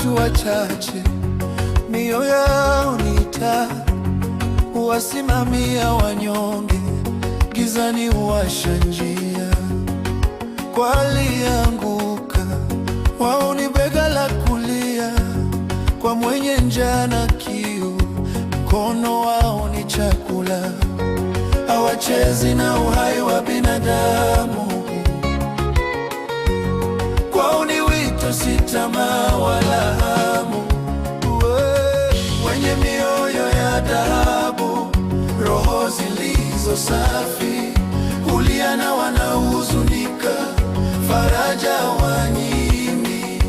watu wachache, mioyo yao ni taa, huwasimamia wanyonge, gizani huwasha njia. Kwa aliyeanguka, wao ni bega la kulia, kwa mwenye njaa na kiu, mkono wao ni chakula. Hawachezi na uhai wa binadamu, kwao ni wito, si tamaa wala hamu. Wenye mioyo ya dhahabu, roho zilizo safi, hulia na wanaohuzunika, faraja wanyimi,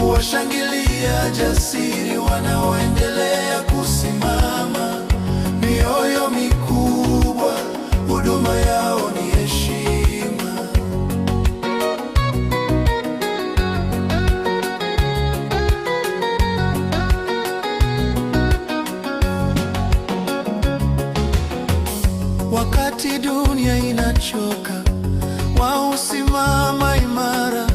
huwashangilia jasiri wanaoendelea kusimama. Mioyo mikubwa, huduma yao ni heshima. Wakati dunia inachoka, wao husimama imara,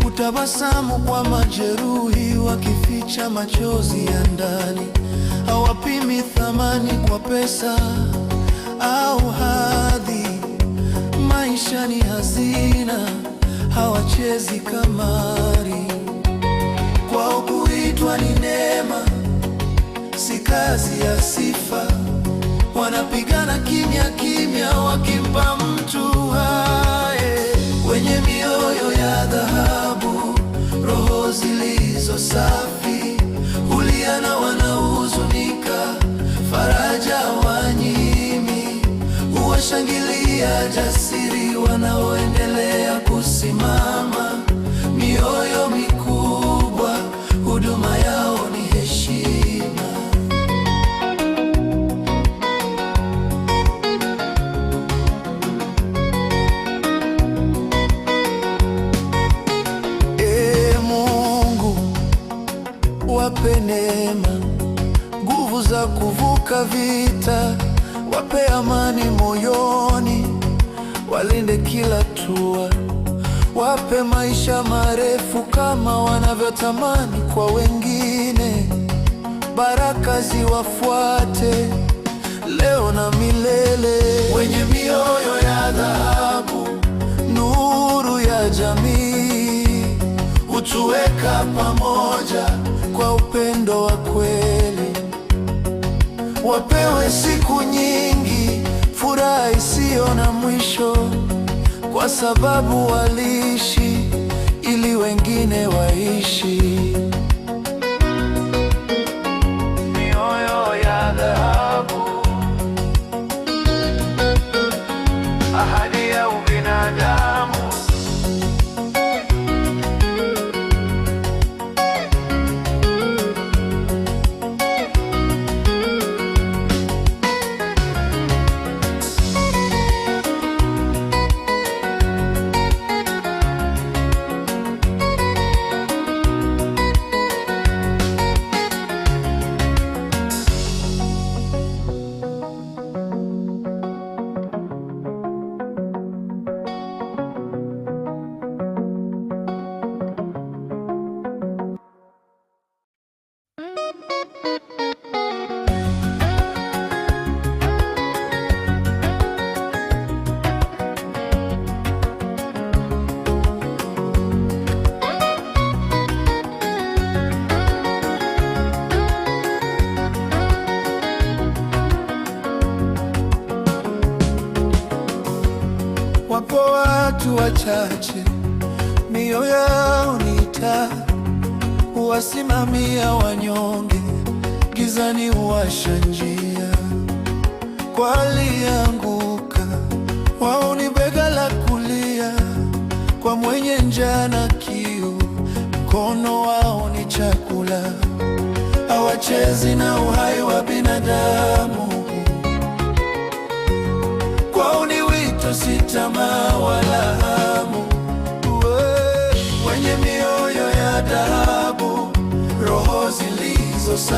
hutabasamu kwa majeruhi, wakificha machozi ya ndani. Hawapimi thamani kwa pesa au hadhi, maisha ni hazina, hawachezi kamari. Kwao kuitwa ni neema, si kazi ya sifa. Wanapigana kimya kimya, wakimpa mtu hai. Wenye mioyo ya dhahabu, roho zilizo safi, hulia na wanaohuzunika, faraja wanyimi, huwashangilia jasiri wanaoendelea kusimama. Mioyo mikubwa, huduma yao ni heshima. Wape neema, nguvu za kuvuka vita, wape amani moyoni, walinde kila hatua. Wape maisha marefu kama wanavyotamani kwa wengine, baraka ziwafuate leo na milele. Wenye mioyo ya dhahabu, nuru ya jamii, hutuweka pamoja kwa upendo wa kweli. Wapewe siku nyingi, furaha isiyo na mwisho, kwa sababu waliishi ili wengine waishi. Mioyo ya dhahabu, ahadi ya ubinadamu. Wapo watu wachache, mioyo yao ni taa, huwasimamia wanyonge, gizani huwasha njia. Kwa aliyeanguka, wao ni bega la kulia, kwa mwenye njaa na kiu, mkono wao ni chakula. Hawachezi na uhai wa binadamu, kwao ni wito, si tamaa wala hamu. Wenye mioyo ya dhahabu, roho zilizo safi.